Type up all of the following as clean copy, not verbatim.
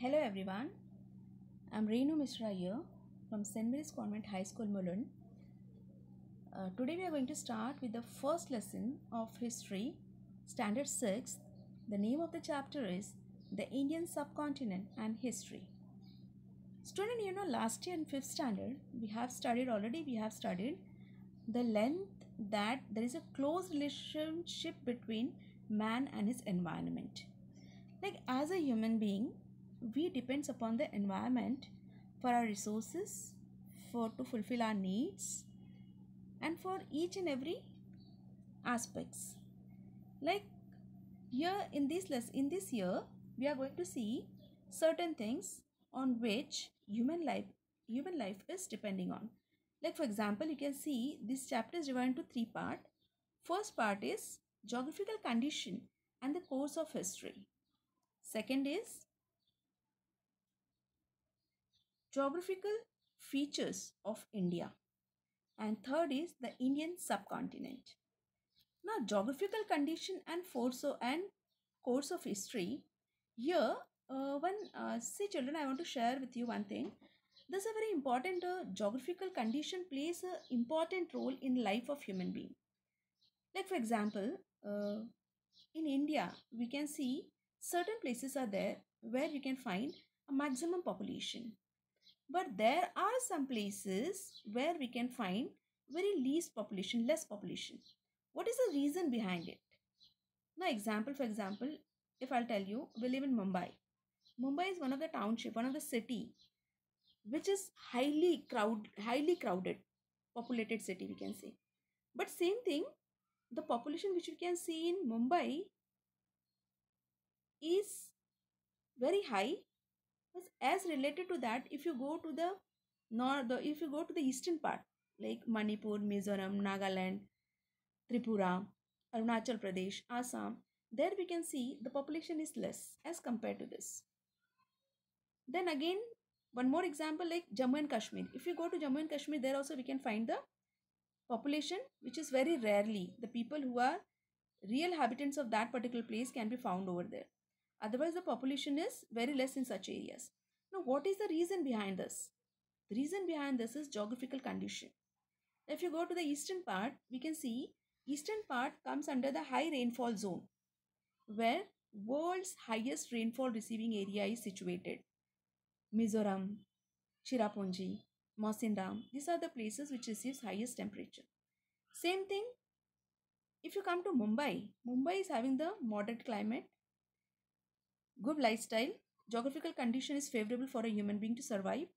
Hello everyone, I'm Renu Mishra here from St. Mary's Convent High School, Mulund. Today we are going to start with the first lesson of History, Standard 6. The name of the chapter is The Indian Subcontinent and History. Student, last year in 5th standard, we have studied the length that there is a close relationship between man and his environment. Like as a human being, we depends upon the environment for our resources, for to fulfill our needs, and for each and every aspects. Like here in this year, we are going to see certain things on which human life is depending on. Like for example, you can see this chapter is divided into three parts. First part is geographical condition and the course of history. Second is geographical features of India, and third is the Indian subcontinent. Now, geographical condition and course of history. Here, see children, I want to share with you one thing. There's a very important geographical condition plays an important role in life of human being. Like for example, in India, we can see certain places are there where you can find a maximum population, but there are some places where we can find very less population. What is the reason behind it? Now, for example, if I'll tell you, we live in Mumbai. Mumbai is one of the township, one of the city, which is highly crowded, populated city, we can say. But same thing, the population which you can see in Mumbai is very high. But as related to that, if you go to the if you go to the eastern part, like Manipur, Mizoram, Nagaland, Tripura, Arunachal Pradesh, Assam, there we can see the population is less as compared to this. Then again, one more example like Jammu and Kashmir. If you go to Jammu and Kashmir, there also we can find the population which is very rarely. The people who are real inhabitants of that particular place can be found over there. Otherwise, the population is very less in such areas. Now, what is the reason behind this? The reason behind this is geographical condition. If you go to the eastern part, we can see eastern part comes under the high rainfall zone, where world's highest rainfall receiving area is situated. Mizoram, Cherrapunji, Mawsynram, these are the places which receives highest temperature. Same thing, if you come to Mumbai, Mumbai is having the moderate climate, good lifestyle, geographical condition is favorable for a human being to survive.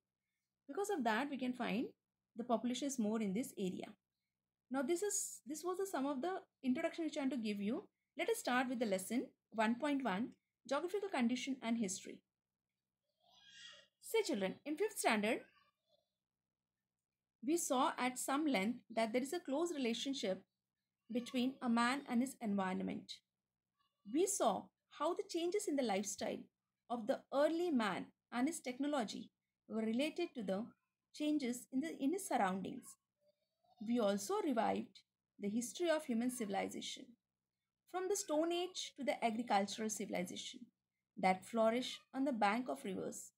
Because of that, we can find the population is more in this area. Now, this was the sum of the introduction which I want to give you. Let us start with the lesson 1.1, Geographical Condition and History. Say children, in 5th standard, we saw at some length that there is a close relationship between a man and his environment. We saw how the changes in the lifestyle of the early man and his technology were related to the changes in his surroundings. We also revived the history of human civilization, from the Stone Age to the agricultural civilization that flourished on the bank of rivers.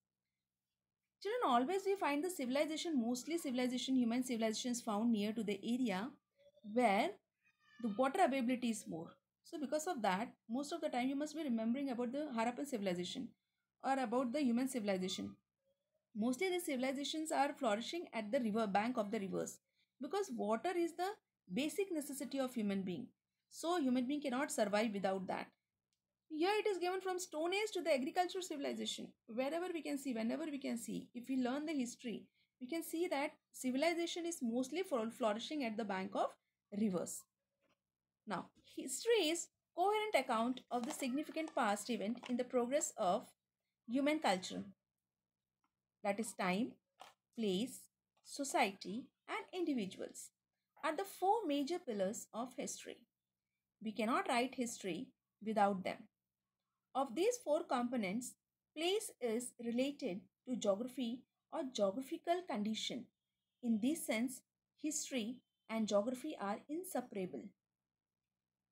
Children, always we find the human civilization is found near to the area where the water availability is more. So because of that, most of the time you must be remembering about the Harappan civilization or about the human civilization. Mostly the civilizations are flourishing at the river bank of the rivers, because water is the basic necessity of human being. So human being cannot survive without that. Here it is given from Stone Age to the agricultural civilization. Whenever we can see, if we learn the history, we can see that civilization is mostly flourishing at the bank of rivers. Now, history is coherent account of the significant past event in the progress of human culture. That is time, place, society, and individuals are the four major pillars of history. We cannot write history without them. Of these four components, place is related to geography or geographical condition. In this sense, history and geography are inseparable.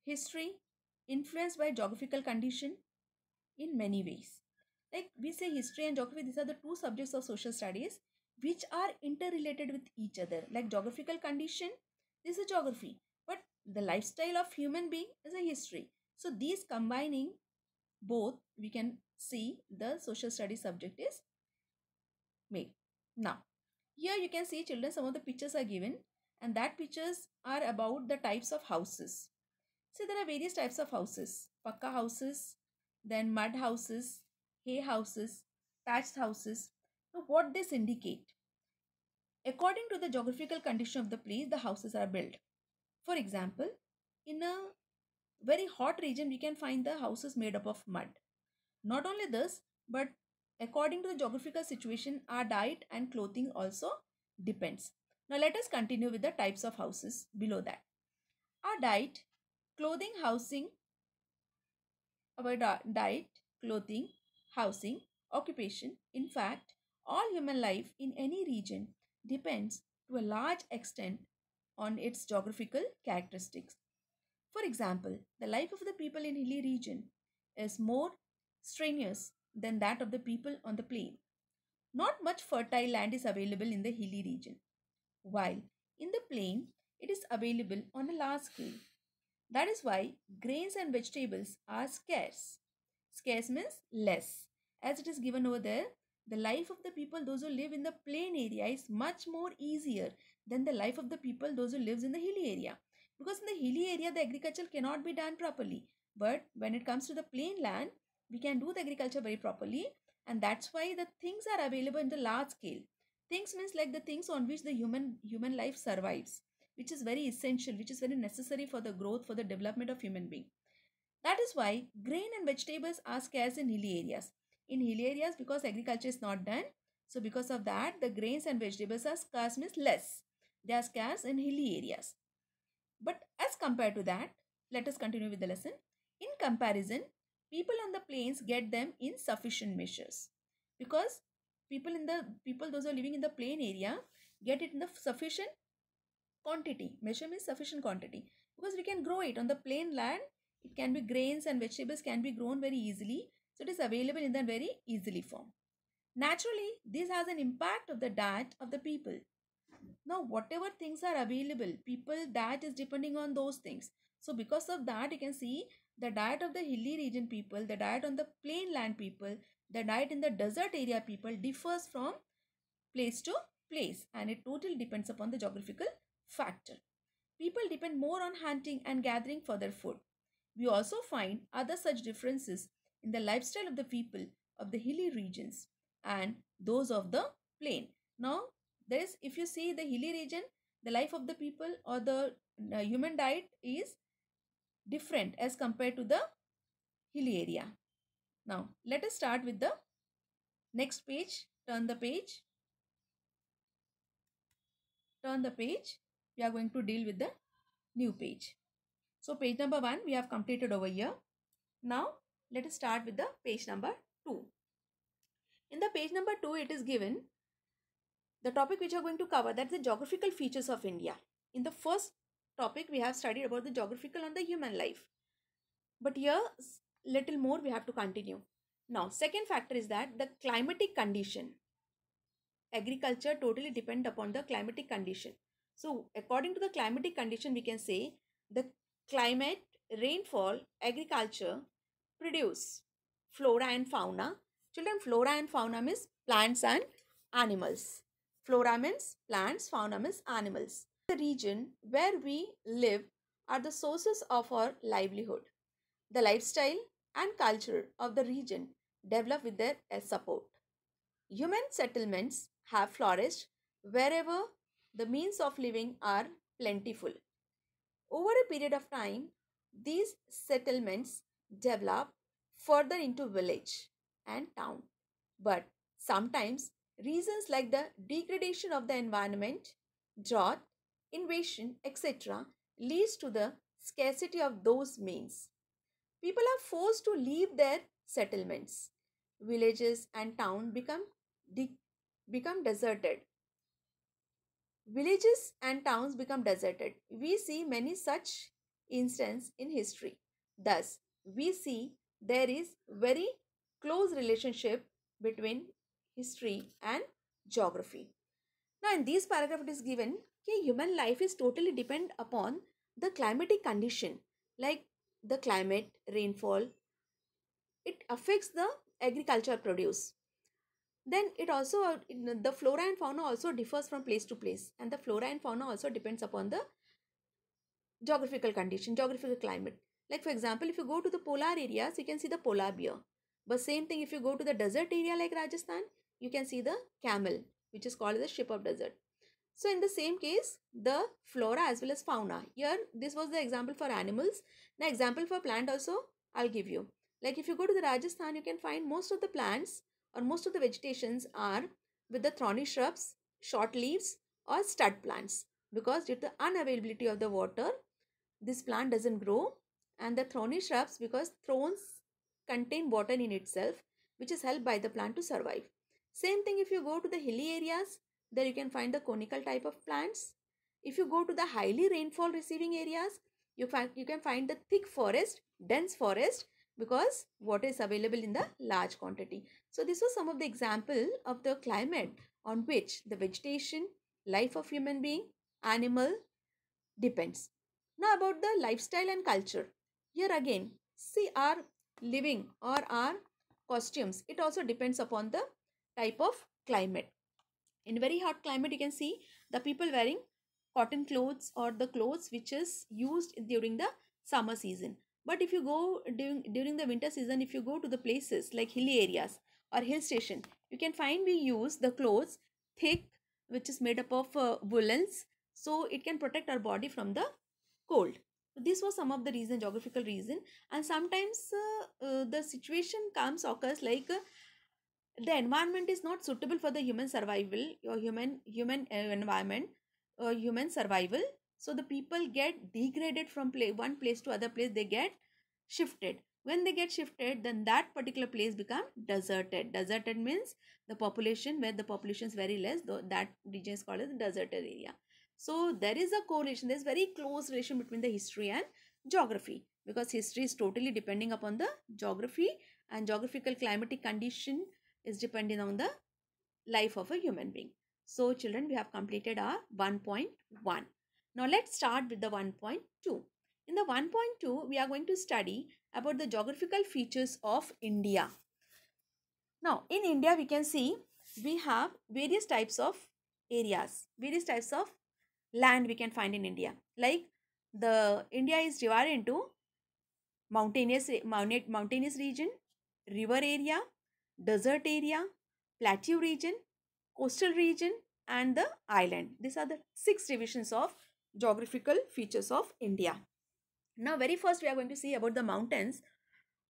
History influenced by geographical condition in many ways. Like we say history and geography, these are the two subjects of social studies which are interrelated with each other. Like geographical condition, this is geography, but the lifestyle of human being is a history. So these combining both, we can see the social studies subject is made. Now, here you can see children, some of the pictures are given, and that pictures are about the types of houses. See, there are various types of houses. Pakka houses, then mud houses, hay houses, thatched houses. So what this indicate? According to the geographical condition of the place, the houses are built. For example, in a very hot region, we can find the houses made up of mud. Not only this, but according to the geographical situation, our diet and clothing also depends. Now let us continue with the types of houses below that. Our diet, clothing, housing, our diet, clothing, housing, occupation. In fact, all human life in any region depends to a large extent on its geographical characteristics. For example, the life of the people in hilly region is more strenuous than that of the people on the plain. Not much fertile land is available in the hilly region, while in the plain it is available on a large scale. That is why grains and vegetables are scarce. Scarce means less. As it is given over there, the life of the people, those who live in the plain area, is much more easier than the life of the people, those who lives in the hilly area. Because in the hilly area, the agriculture cannot be done properly. But when it comes to the plain land, we can do the agriculture very properly. And that's why the things are available in the large scale. Things means like the things on which the human life survives, which is very essential, which is very necessary for the growth, for the development of human being. That is why grain and vegetables are scarce in hilly areas. In hilly areas, because agriculture is not done, so because of that, the grains and vegetables are scarce means less. They are scarce in hilly areas. But as compared to that, let us continue with the lesson. In comparison, people on the plains get them in sufficient measures, because people those who are living in the plain area get it in the sufficient quantity. Measure means sufficient quantity, because we can grow it on the plain land. It can be grains and vegetables can be grown very easily, so it is available in the very easily form. Naturally, this has an impact of the diet of the people. Now whatever things are available, people diet is depending on those things. So because of that, you can see the diet of the hilly region people, the diet on the plain land people, the diet in the desert area people differs from place to place, and it totally depends upon the geographical factor. People depend more on hunting and gathering for their food. We also find other such differences in the lifestyle of the people of the hilly regions and those of the plain. Now, there is, if you see the hilly region, the life of the people or the human diet is different as compared to the hilly area. Now, let us start with the next page. Turn the page. Turn the page. We are going to deal with the new page. So page number 1 we have completed over here. Now let us start with the page number 2. In the page number 2 it is given the topic which we are going to cover, that's the geographical features of India. In the first topic we have studied about the geographical on the human life. But here little more we have to continue. Now second factor is that the climatic condition. Agriculture totally depend upon the climatic condition. So according to the climatic condition, we can say the climate, rainfall, agriculture produce flora and fauna. Children, flora and fauna means plants and animals. Flora means plants, fauna means animals. The region where we live are the sources of our livelihood. The lifestyle and culture of the region develop with their support. Human settlements have flourished wherever the means of living are plentiful. Over a period of time, these settlements develop further into village and town. But sometimes reasons like the degradation of the environment, drought, invasion, etc. leads to the scarcity of those means. People are forced to leave their settlements. Villages and towns become deserted. Villages and towns become deserted. We see many such instances in history. Thus, we see there is very close relationship between history and geography. Now, in this paragraph, it is given that human life is totally depend upon the climatic condition, like the climate, rainfall. It affects the agriculture produce. Then it also the flora and fauna also differs from place to place, and the flora and fauna also depends upon the geographical condition, geographical climate. Like for example, if you go to the polar areas, you can see the polar bear. But same thing if you go to the desert area like Rajasthan, you can see the camel, which is called the ship of desert. So in the same case, the flora as well as fauna. Here, this was the example for animals. Now example for plant also, I'll give you. Like if you go to the Rajasthan, you can find most of the plants or most of the vegetations are with the thorny shrubs, short leaves or stud plants. Because due to the unavailability of the water, this plant doesn't grow, and the thorny shrubs because thorns contain water in itself, which is helped by the plant to survive. Same thing if you go to the hilly areas, there you can find the conical type of plants. If you go to the highly rainfall receiving areas, you can find the thick forest, dense forest, because water is available in the large quantity. So this was some of the example of the climate on which the vegetation, life of human being, animal depends. Now about the lifestyle and culture. Here again, see our living or our costumes. It also depends upon the type of climate. In very hot climate, you can see the people wearing cotton clothes or the clothes which is used during the summer season. But if you go during the winter season, if you go to the places like hilly areas or hill station, you can find we use the clothes thick, which is made up of woolens, so it can protect our body from the cold. This was some of the reason, geographical reason. And sometimes the situation comes occurs like the environment is not suitable for the human survival or human environment or human survival. So the people get degraded from one place to other place. They get shifted. When they get shifted, then that particular place become deserted. Deserted means the population, where the population is very less, though that region is called as the deserted area. So there is a correlation, there's very close relation between the history and geography, because history is totally depending upon the geography, and geographical climatic condition is depending on the life of a human being. So children, we have completed our 1.1. Now let's start with the 1.2. In the 1.2, we are going to study about the geographical features of India. Now in India, we can see we have various types of areas, various types of land we can find in India. Like the India is divided into mountainous region, river area, desert area, plateau region, coastal region, and the island. These are the 6 divisions of geographical features of India. Now very first we are going to see about the mountains.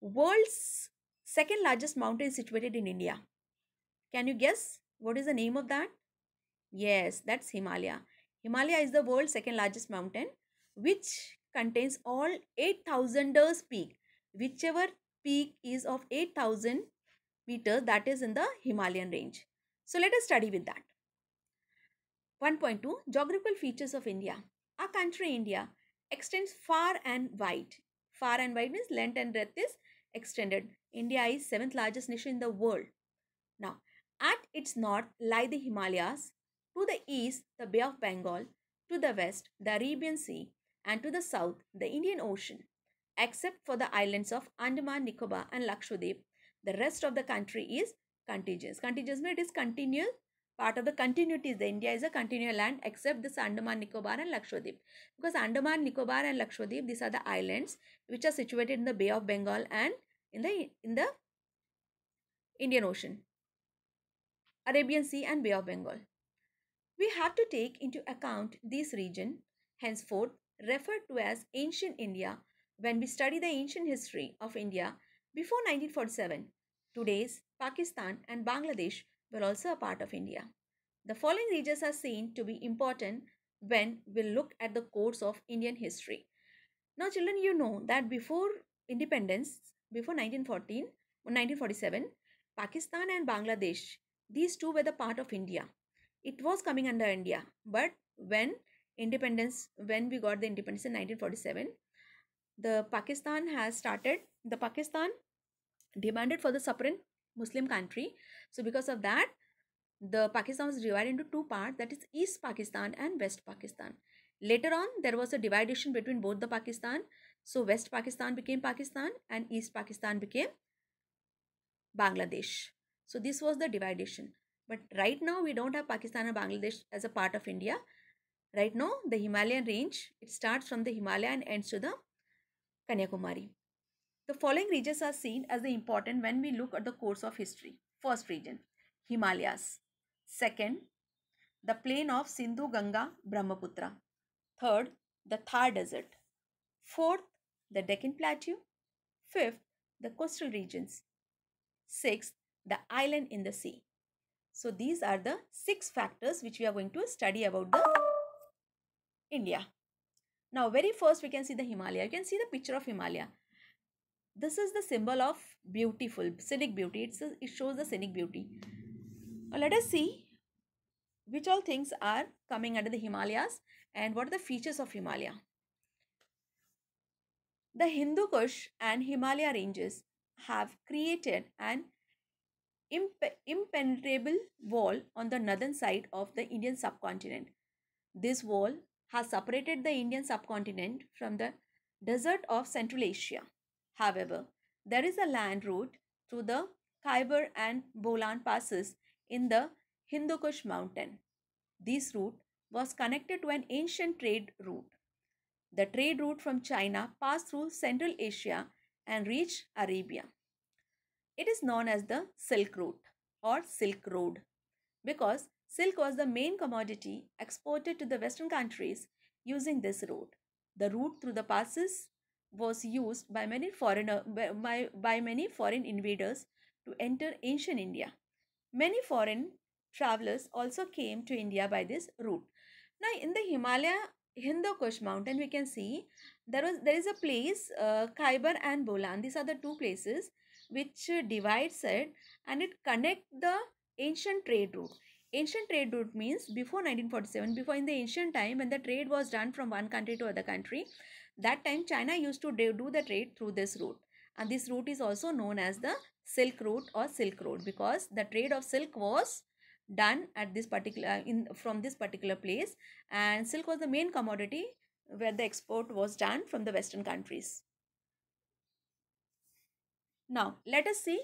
World's second largest mountain is situated in India. Can you guess what is the name of that? Yes, that's Himalaya. Himalaya is the world's second largest mountain, which contains all 8,000ers peak. Whichever peak is of 8,000 meters, that is in the Himalayan range. So let us study with that. 1.2 Geographical features of India. Our country India extends far and wide. Far and wide means length and breadth is extended. India is 7th largest nation in the world. Now, at its north lie the Himalayas, to the east the Bay of Bengal, to the west the Arabian Sea, and to the south the Indian Ocean. Except for the islands of Andaman, Nicobar and Lakshadweep, the rest of the country is contiguous. Contiguous means it is continuous. Part of the continuity is the India is a continual land except this Andaman, Nicobar and Lakshadweep. Because Andaman, Nicobar and Lakshadweep, these are the islands which are situated in the Bay of Bengal and in the Indian Ocean, Arabian Sea and Bay of Bengal. We have to take into account this region, henceforth referred to as ancient India, when we study the ancient history of India before 1947. Today's Pakistan and Bangladesh were also a part of India. The following regions are seen to be important when we look at the course of Indian history. Now, children, you know that before independence, before 1914 or 1947, Pakistan and Bangladesh, these two were the part of India. It was coming under India, but when we got the independence in 1947, the Pakistan demanded for the separate Muslim country. So because of that, the Pakistan was divided into two parts, that is East Pakistan and West Pakistan. Later on, there was a division between both the Pakistan. So West Pakistan became Pakistan and East Pakistan became Bangladesh. So this was the division. But right now we don't have Pakistan and Bangladesh as a part of India. Right now the Himalayan range, it starts from the Himalaya and ends to the Kanyakumari. The following regions are seen as the important when we look at the course of history. First region, Himalayas. Second, the plain of Sindhu, Ganga, Brahmaputra. Third, the Thar Desert. Fourth, the Deccan Plateau. Fifth, the coastal regions. Sixth, the island in the sea. So these are the 6 factors which we are going to study about the India. Now very first we can see the Himalaya. You can see the picture of Himalaya. This is the symbol of beautiful, scenic beauty. It shows the scenic beauty. Now let us see which all things are coming under the Himalayas and what are the features of Himalaya. The Hindu Kush and Himalaya ranges have created an impenetrable wall on the northern side of the Indian subcontinent. This wall has separated the Indian subcontinent from the desert of Central Asia. However, there is a land route through the Khyber and Bolan passes in the Hindu Kush mountain. This route was connected to an ancient trade route. The trade route from China passed through Central Asia and reached Arabia. It is known as the Silk Route or Silk Road because silk was the main commodity exported to the Western countries using this route. The route through the passes was used by many many foreign invaders to enter ancient India. Many foreign travelers also came to India by this route. Now, in the Himalaya Hindu Kush mountain, we can see there is a place, Khyber and Bolan. These are the two places which divides it and it connect the ancient trade route. Ancient trade route means before 1947, before in the ancient time when the trade was done from one country to other country, that time China used to do the trade through this route. And this route is also known as the Silk Route or Silk Road because the trade of silk was done at this particular from this particular place, and silk was the main commodity where the export was done from the Western countries. Now let us see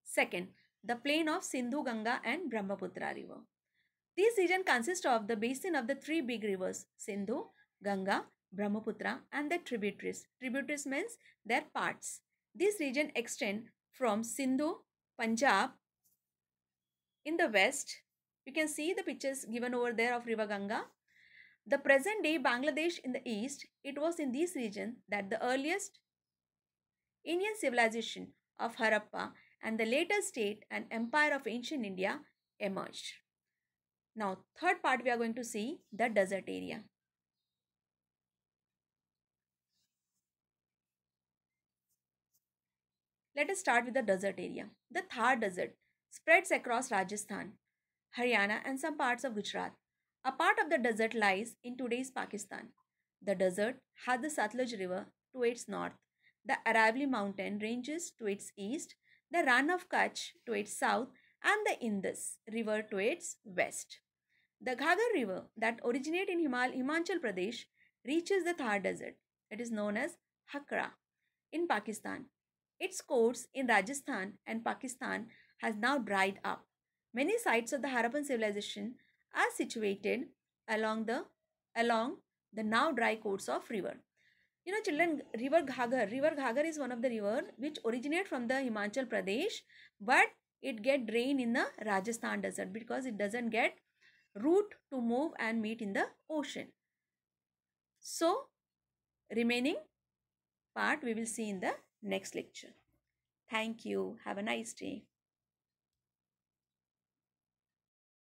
second, the plain of Sindhu, Ganga and Brahmaputra river. This region consists of the basin of the 3 big rivers Sindhu, Ganga, Brahmaputra and their tributaries. Tributaries means their parts. This region extends from Sindhu, Punjab in the west. You can see the pictures given over there of river Ganga. The present day Bangladesh in the east. It was in this region that the earliest Indian civilization of Harappa and the later state and empire of ancient India emerged. Now, third part we are going to see the desert area. Let us start with the desert area. The Thar Desert spreads across Rajasthan, Haryana and some parts of Gujarat. A part of the desert lies in today's Pakistan. The desert has the Satluj River to its north, the Aravalli mountain ranges to its east, the Rann of Kutch to its south and the Indus River to its west. The Ghaggar River that originates in Himachal Pradesh reaches the Thar Desert. It is known as Hakra in Pakistan. Its course in Rajasthan and Pakistan has now dried up. Many sites of the Harappan civilization are situated along the now dry course of river. You know, children, River Ghaggar is one of the river which originate from the Himachal Pradesh, but it get drained in the Rajasthan desert because it doesn't get route to move and meet in the ocean. So, remaining part we will see in the next lecture. Thank you. Have a nice day.